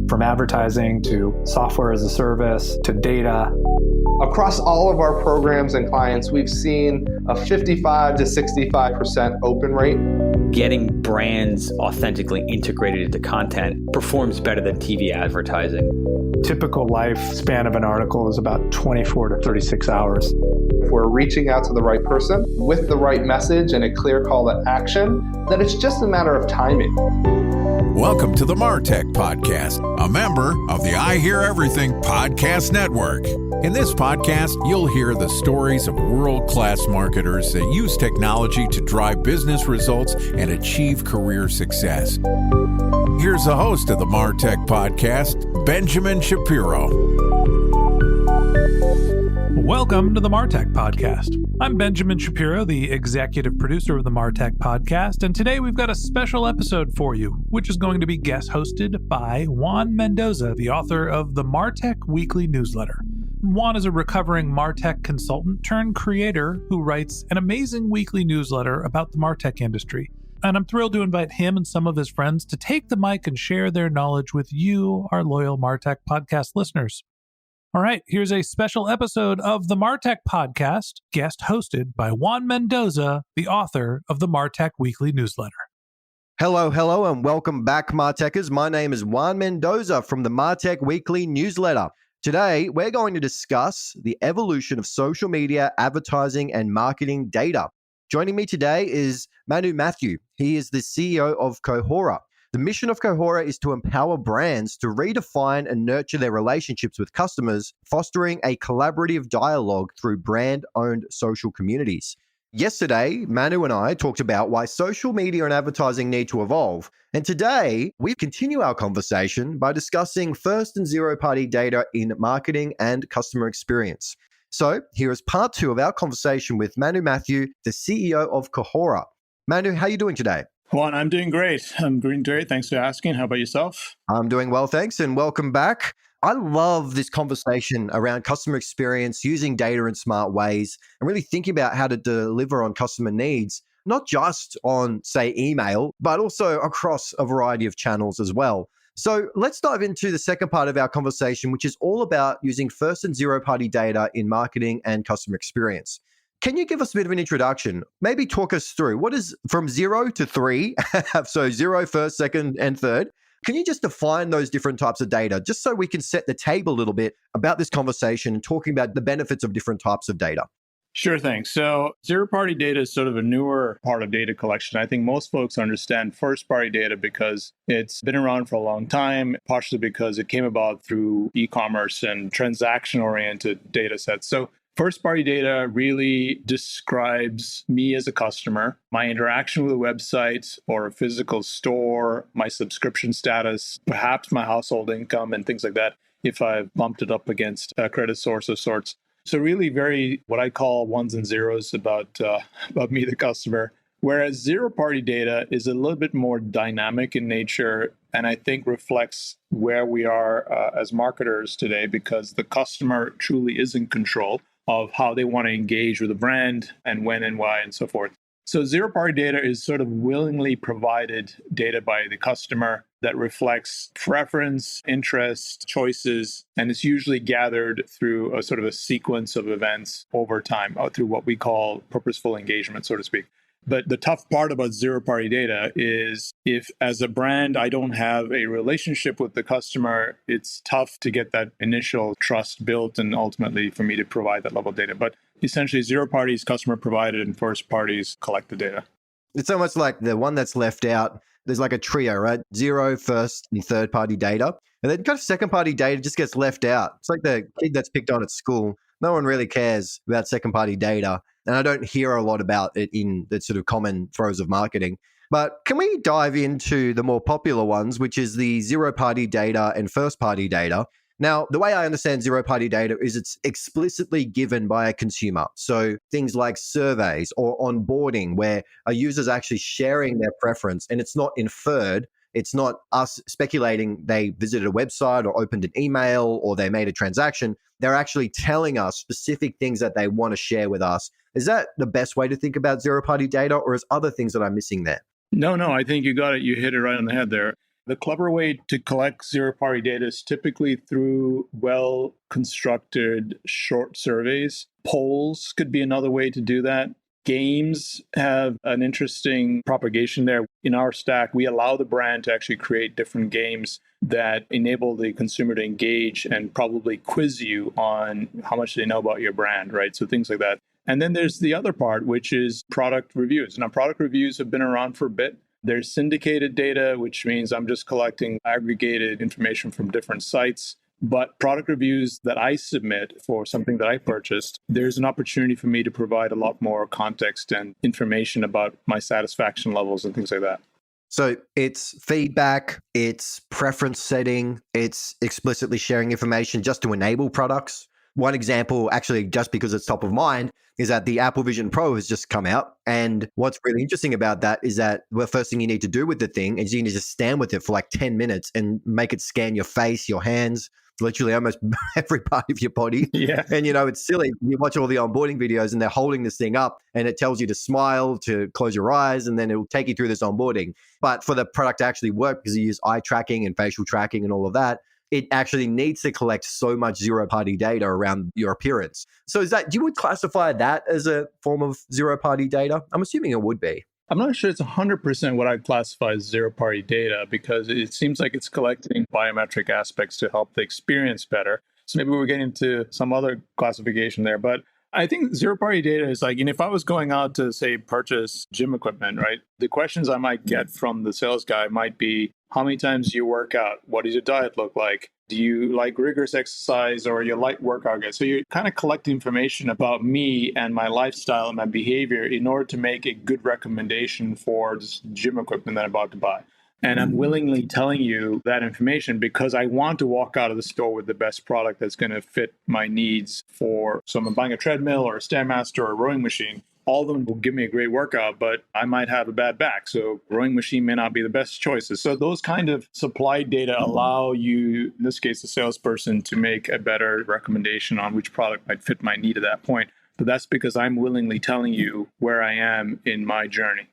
From advertising to software as a service to data. Across all of our programs and clients, we've seen a 55 to 65% open rate. Getting brands authentically integrated into content performs better than TV advertising. Typical lifespan of an article is about 24 to 36 hours. If we're reaching out to the right person with the right message and a clear call to action, then it's just a matter of timing. Welcome to the MarTech Podcast, a member of the I Hear Everything Podcast Network. In this podcast, you'll hear the stories of world-class marketers that use technology to drive business results and achieve career success. Here's the host of the MarTech Podcast, Benjamin Shapiro. Welcome to the MarTech Podcast. I'm Benjamin Shapiro, the executive producer of the MarTech Podcast, and today we've got a special episode for you, which is going to be guest hosted by Juan Mendoza, the author of the MarTech Weekly Newsletter. Juan is a recovering MarTech consultant turned creator who writes an amazing weekly newsletter about the MarTech industry. And I'm thrilled to invite him and some of his friends to take the mic and share their knowledge with you, our loyal MarTech Podcast listeners. All right, here's a special episode of the MarTech Podcast, guest hosted by Juan Mendoza, the author of the MarTech Weekly Newsletter. Hello, and welcome back, MarTechers. My name is Juan Mendoza from the MarTech Weekly Newsletter. Today, we're going to discuss the evolution of social media, advertising, and marketing data. Joining me today is Manu Matthew. He is the CEO of Kohora. The mission of Kohora is to empower brands to redefine and nurture their relationships with customers, fostering a collaborative dialogue through brand-owned social communities. Yesterday, Manu and I talked about why social media and advertising need to evolve. And today, we continue our conversation by discussing first and zero-party data in marketing and customer experience. So here is part 2 of our conversation with Manu Matthew, the CEO of Kohora. Manu, how are you doing today? Juan, I'm doing great. Thanks for asking. How about yourself? I'm doing well, thanks, and welcome back. I love this conversation around customer experience, using data in smart ways, and really thinking about how to deliver on customer needs, not just on, say, email, but also across a variety of channels as well. So let's dive into the second part of our conversation, which is all about using first and zero-party data in marketing and customer experience. Can you give us a bit of an introduction? Maybe talk us through what is from 0 to 3, so 0, first, second, and third. Can you just define those different types of data, just so we can set the table a little bit about this conversation and talking about the benefits of different types of data? Sure thing. So zero-party data is sort of a newer part of data collection. I think most folks understand first-party data because it's been around for a long time, partially because it came about through e-commerce and transaction-oriented data sets. So first-party data really describes me as a customer, my interaction with a website or a physical store, my subscription status, perhaps my household income and things like that, if I've bumped it up against a credit source of sorts. So really very what I call ones and zeros about me, the customer. Whereas zero-party data is a little bit more dynamic in nature and I think reflects where we are as marketers today, because the customer truly is in control of how they want to engage with a brand and when and why and so forth. So zero-party data is sort of willingly provided data by the customer that reflects preference, interest, choices, and it's usually gathered through a sort of a sequence of events over time, through what we call purposeful engagement, so to speak. But the tough part about zero-party data is if, as a brand, I don't have a relationship with the customer, it's tough to get that initial trust built and ultimately for me to provide that level of data. But essentially, zero parties, customer provided, and first parties collect the data. It's almost like the one that's left out. There's like a trio, right? Zero, first, and third-party data. And then kind of second-party data just gets left out. It's like the kid that's picked on at school. No one really cares about second-party data. And I don't hear a lot about it in the sort of common throes of marketing. But can we dive into the more popular ones, which is the zero-party data and first-party data? Now, the way I understand zero-party data is it's explicitly given by a consumer. So things like surveys or onboarding, where a user's actually sharing their preference and it's not inferred. It's not us speculating they visited a website or opened an email or they made a transaction. They're actually telling us specific things that they want to share with us. Is that the best way to think about zero-party data, or is other things that I'm missing there? No, I think you got it. You hit it right on the head there. The clever way to collect zero-party data is typically through well-constructed short surveys. Polls could be another way to do that. Games have an interesting propagation there. In our stack, we allow the brand to actually create different games that enable the consumer to engage and probably quiz you on how much they know about your brand, right? So things like that. And then there's the other part, which is product reviews. Now, product reviews have been around for a bit. There's syndicated data, which means I'm just collecting aggregated information from different sites. But product reviews that I submit for something that I purchased, there's an opportunity for me to provide a lot more context and information about my satisfaction levels and things like that. So it's feedback, it's preference setting, it's explicitly sharing information just to enable products. One example, actually, just because it's top of mind, is that the Apple Vision Pro has just come out. And what's really interesting about that is that the first thing you need to do with the thing is you need to just stand with it for like 10 minutes and make it scan your face, your hands, literally almost every part of your body. Yeah. And, it's silly. You watch all the onboarding videos and they're holding this thing up and it tells you to smile, to close your eyes, and then it will take you through this onboarding. But for the product to actually work, because you use eye tracking and facial tracking and all of that, it actually needs to collect so much zero-party data around your appearance. So you would classify that as a form of zero-party data? I'm assuming it would be. I'm not sure it's 100% what I'd classify as zero-party data, because it seems like it's collecting biometric aspects to help the experience better. So maybe we're getting into some other classification there. But I think zero-party data is like, if I was going out to, say, purchase gym equipment, right? The questions I might get from the sales guy might be, how many times do you work out? What does your diet look like? Do you like rigorous exercise or you light workout guys? So you're kind of collecting information about me and my lifestyle and my behavior in order to make a good recommendation for this gym equipment that I'm about to buy. And I'm willingly telling you that information because I want to walk out of the store with the best product that's going to fit my needs for, so I'm buying a treadmill or a Stairmaster or a rowing machine. All of them will give me a great workout, but I might have a bad back. So rowing machine may not be the best choices. So those kind of supply data allow you, in this case, the salesperson, to make a better recommendation on which product might fit my need at that point. But that's because I'm willingly telling you where I am in my journey.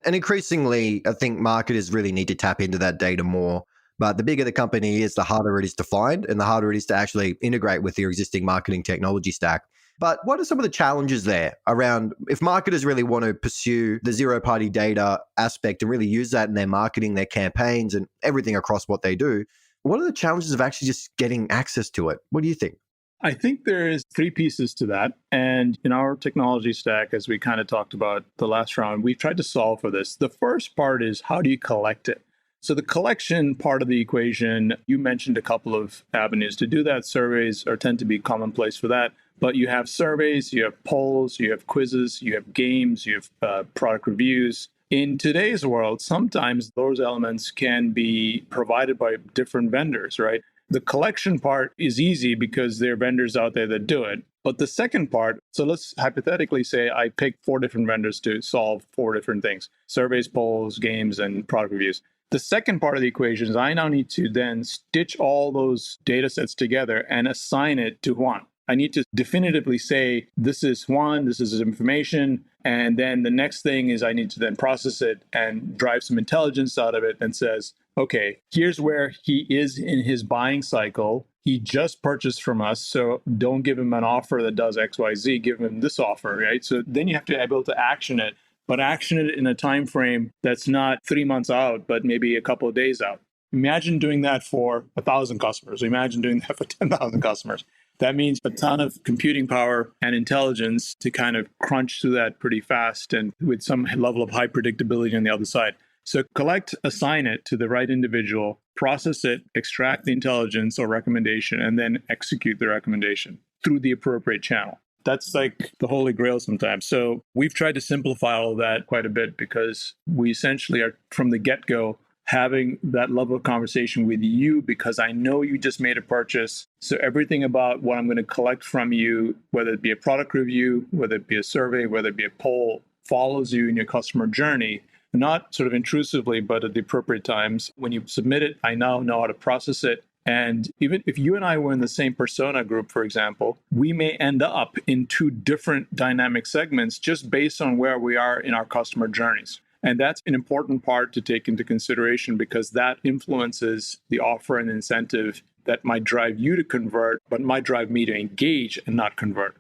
And increasingly, I think marketers really need to tap into that data more. But the bigger the company is, the harder it is to find and the harder it is to actually integrate with your existing marketing technology stack. But what are some of the challenges there around if marketers really want to pursue the zero-party data aspect and really use that in their marketing, their campaigns, and everything across what they do? What are the challenges of actually just getting access to it? What do you think? I think there is three pieces to that. And in our technology stack, as we kind of talked about the last round, we've tried to solve for this. The first part is, how do you collect it? So the collection part of the equation, you mentioned a couple of avenues to do that. Surveys tend to be commonplace for that. But you have surveys, you have polls, you have quizzes, you have games, you have product reviews. In today's world, sometimes those elements can be provided by different vendors, right? The collection part is easy because there are vendors out there that do it. But the second part, so let's hypothetically say I pick 4 different vendors to solve 4 different things: surveys, polls, games, and product reviews. The second part of the equation is I now need to then stitch all those data sets together and assign it to Juan. I need to definitively say, this is Juan, this is his information. And then the next thing is I need to then process it and drive some intelligence out of it and says, okay, here's where he is in his buying cycle. He just purchased from us, so don't give him an offer that does X, Y, Z, give him this offer, right? So then you have to be able to action it, but action it in a time frame that's not 3 months out, but maybe a couple of days out. Imagine doing that for 1,000 customers. Imagine doing that for 10,000 customers. That means a ton of computing power and intelligence to kind of crunch through that pretty fast and with some level of high predictability on the other side. So collect, assign it to the right individual, process it, extract the intelligence or recommendation, and then execute the recommendation through the appropriate channel. That's like the holy grail sometimes. So we've tried to simplify all of that quite a bit because we essentially are, from the get-go, having that level of conversation with you because I know you just made a purchase. So everything about what I'm going to collect from you, whether it be a product review, whether it be a survey, whether it be a poll, follows you in your customer journey, not sort of intrusively, but at the appropriate times. When you submit it, I now know how to process it. And even if you and I were in the same persona group, for example, we may end up in 2 different dynamic segments just based on where we are in our customer journeys. And that's an important part to take into consideration because that influences the offer and incentive that might drive you to convert, but might drive me to engage and not convert.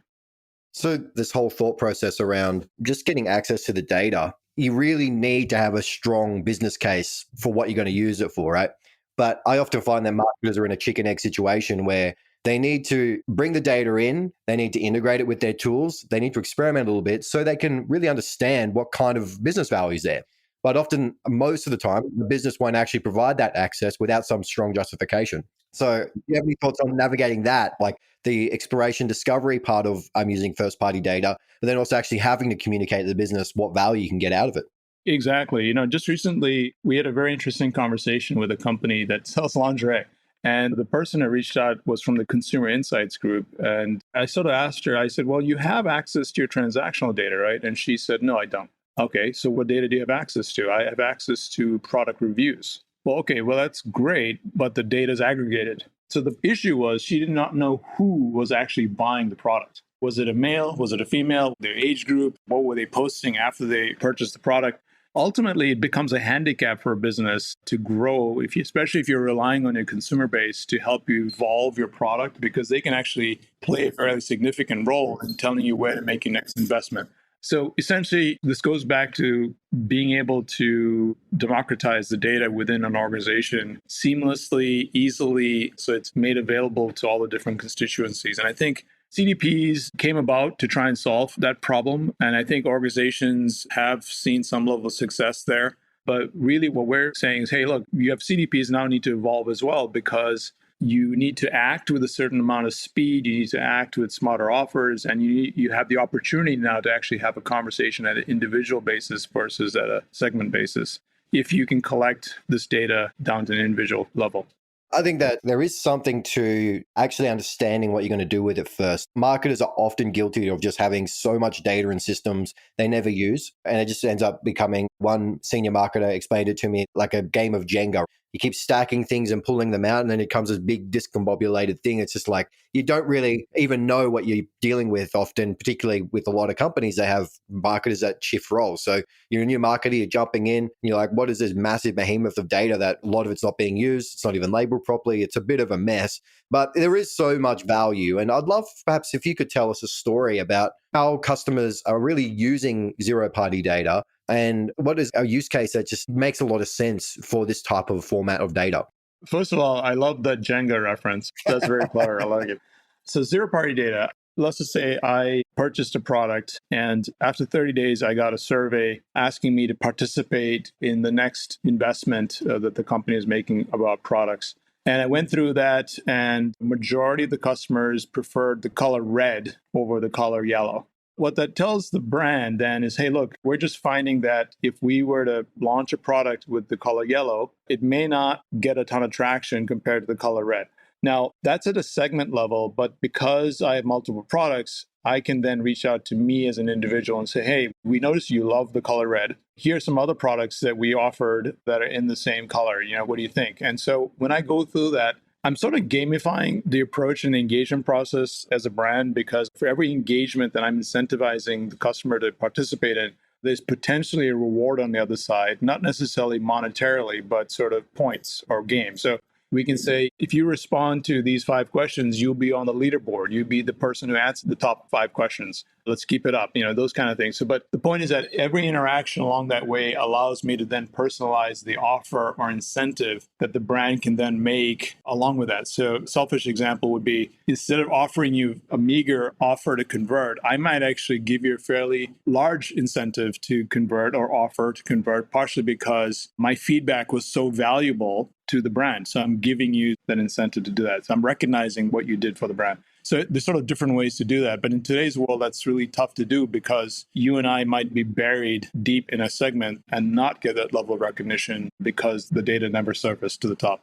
So this whole thought process around just getting access to the data, you really need to have a strong business case for what you're going to use it for, right? But I often find that marketers are in a chicken egg situation where they need to bring the data in, they need to integrate it with their tools, they need to experiment a little bit so they can really understand what kind of business value is there. But often, most of the time, the business won't actually provide that access without some strong justification. So do you have any thoughts on navigating that, like the exploration discovery part of I'm using first-party data, but then also actually having to communicate to the business what value you can get out of it? Exactly. Just recently, we had a very interesting conversation with a company that sells lingerie. And the person that reached out was from the Consumer Insights Group. And I sort of asked her, I said, well, you have access to your transactional data, right? And she said, no, I don't. Okay, so what data do you have access to? I have access to product reviews. Well, okay, well, that's great, but the data is aggregated. So the issue was she did not know who was actually buying the product. Was it a male? Was it a female? Their age group? What were they posting after they purchased the product? Ultimately, it becomes a handicap for a business to grow, especially if you're relying on your consumer base to help you evolve your product, because they can actually play a fairly significant role in telling you where to make your next investment. So essentially, this goes back to being able to democratize the data within an organization seamlessly, easily, so it's made available to all the different constituencies. And I think CDPs came about to try and solve that problem. And I think organizations have seen some level of success there. But really what we're saying is, hey, look, you have CDPs now need to evolve as well because you need to act with a certain amount of speed. You need to act with smarter offers. And you have the opportunity now to actually have a conversation at an individual basis versus at a segment basis if you can collect this data down to an individual level. I think that there is something to actually understanding what you're going to do with it first. Marketers are often guilty of just having so much data and systems they never use. And it just ends up becoming, one senior marketer explained it to me, like a game of Jenga. You keep stacking things and pulling them out, and then it comes this big discombobulated thing. It's just like you don't really even know what you're dealing with often, particularly with a lot of companies. They have marketers that shift roles. So you're a new marketer, you're jumping in, and you're like, what is this massive behemoth of data that a lot of it's not being used? It's not even labeled properly. It's a bit of a mess, but there is so much value. And I'd love perhaps if you could tell us a story about how customers are really using zero-party data and what is a use case that just makes a lot of sense for this type of format of data. First of all, I love that Jenga reference. That's very clever. I like it. So zero-party data, let's just say I purchased a product and after 30 days, I got a survey asking me to participate in the next investment that the company is making about products. And I went through that and the majority of the customers preferred the color red over the color yellow. What that tells the brand then is, hey, look, we're just finding that if we were to launch a product with the color yellow, it may not get a ton of traction compared to the color red. Now, that's at a segment level, but because I have multiple products, I can then reach out to me as an individual and say, hey, we noticed you love the color red. Here are some other products that we offered that are in the same color. What do you think? And so when I go through that, I'm sort of gamifying the approach and the engagement process as a brand, because for every engagement that I'm incentivizing the customer to participate in, there's potentially a reward on the other side, not necessarily monetarily, but sort of points or games. So we can say, if you respond to these 5 questions, you'll be on the leaderboard. You'll be the person who answered the top 5 questions. Let's keep it up, those kind of things. So, but the point is that every interaction along that way allows me to then personalize the offer or incentive that the brand can then make along with that. So selfish example would be, instead of offering you a meager offer to convert, I might actually give you a fairly large incentive to convert or offer to convert, partially because my feedback was so valuable to the brand. So I'm giving you that incentive to do that. So I'm recognizing what you did for the brand. So there's sort of different ways to do that. But in today's world, that's really tough to do because you and I might be buried deep in a segment and not get that level of recognition because the data never surfaced to the top.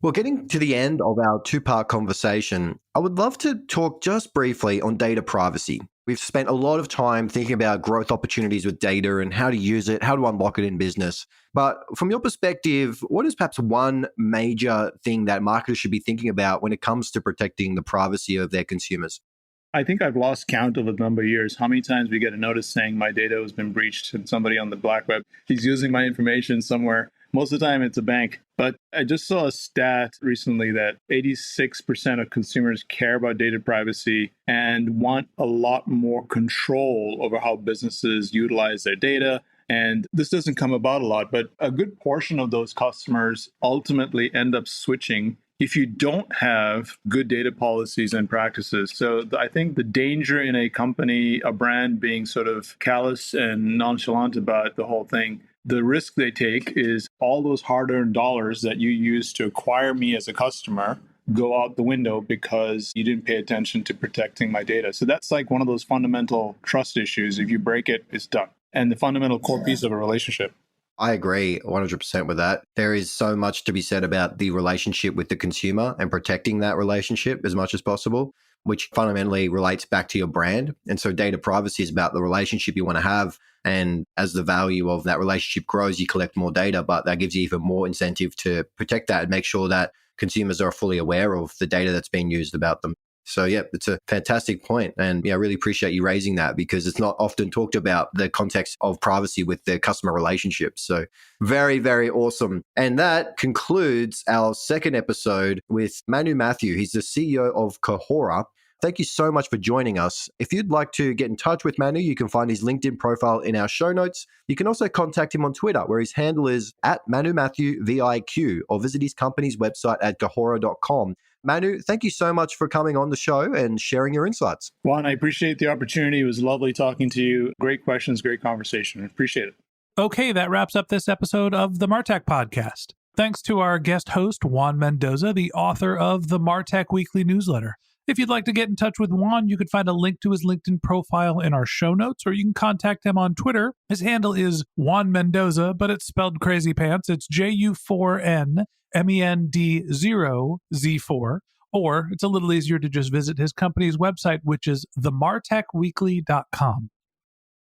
Well, getting to the end of our 2-part conversation, I would love to talk just briefly on data privacy. We've spent a lot of time thinking about growth opportunities with data and how to use it, how to unlock it in business. But from your perspective, what is perhaps one major thing that marketers should be thinking about when it comes to protecting the privacy of their consumers? I think I've lost count of a number of years, how many times we get a notice saying my data has been breached and somebody on the black web, he's using my information somewhere. Most of the time it's a bank. But I just saw a stat recently that 86% of consumers care about data privacy and want a lot more control over how businesses utilize their data. And this doesn't come about a lot, but a good portion of those customers ultimately end up switching if you don't have good data policies and practices. So I think the danger in a company, a brand being sort of callous and nonchalant about the whole thing, the risk they take is all those hard-earned dollars that you use to acquire me as a customer go out the window because you didn't pay attention to protecting my data. So that's like one of those fundamental trust issues. If you break it, it's done. And the fundamental core piece of a relationship. I agree 100% with that. There is so much to be said about the relationship with the consumer and protecting that relationship as much as possible, which fundamentally relates back to your brand. And so data privacy is about the relationship you want to have. And as the value of that relationship grows, you collect more data, but that gives you even more incentive to protect that and make sure that consumers are fully aware of the data that's being used about them. So yeah, it's a fantastic point. And yeah, I really appreciate you raising that because it's not often talked about the context of privacy with the customer relationships. So very, very awesome. And that concludes our second episode with Manu Matthew. He's the CEO of Kahora. Thank you so much for joining us. If you'd like to get in touch with Manu, you can find his LinkedIn profile in our show notes. You can also contact him on Twitter, where his handle is @ManuMatthewVIQ, or visit his company's website at kahora.com. Manu, thank you so much for coming on the show and sharing your insights. Juan, I appreciate the opportunity. It was lovely talking to you. Great questions, great conversation. I appreciate it. Okay, that wraps up this episode of the Martech Podcast. Thanks to our guest host, Juan Mendoza, the author of the Martech Weekly Newsletter. If you'd like to get in touch with Juan, you can find a link to his LinkedIn profile in our show notes, or you can contact him on Twitter. His handle is Juan Mendoza, but it's spelled crazy pants. It's JU4NMEND0Z4. Or it's a little easier to just visit his company's website, which is themartechweekly.com.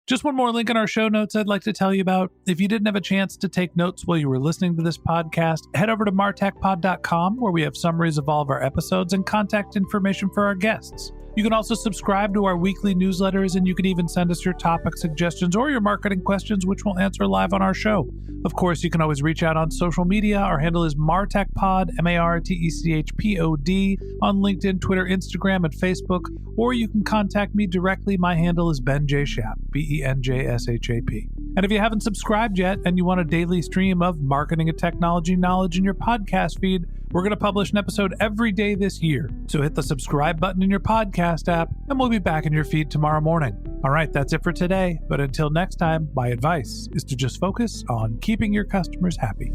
Just one more link in our show notes I'd like to tell you about. If you didn't have a chance to take notes while you were listening to this podcast, head over to martechpod.com, where we have summaries of all of our episodes and contact information for our guests. You can also subscribe to our weekly newsletters, and you can even send us your topic suggestions or your marketing questions, which we'll answer live on our show. Of course, you can always reach out on social media. Our handle is MartechPod, MartechPod, on LinkedIn, Twitter, Instagram, and Facebook. Or you can contact me directly. My handle is Ben J. Shap, BenJShap. And if you haven't subscribed yet and you want a daily stream of marketing and technology knowledge in your podcast feed, we're going to publish an episode every day this year. So hit the subscribe button in your podcast app, and we'll be back in your feed tomorrow morning. All right, that's it for today. But until next time, my advice is to just focus on keeping your customers happy.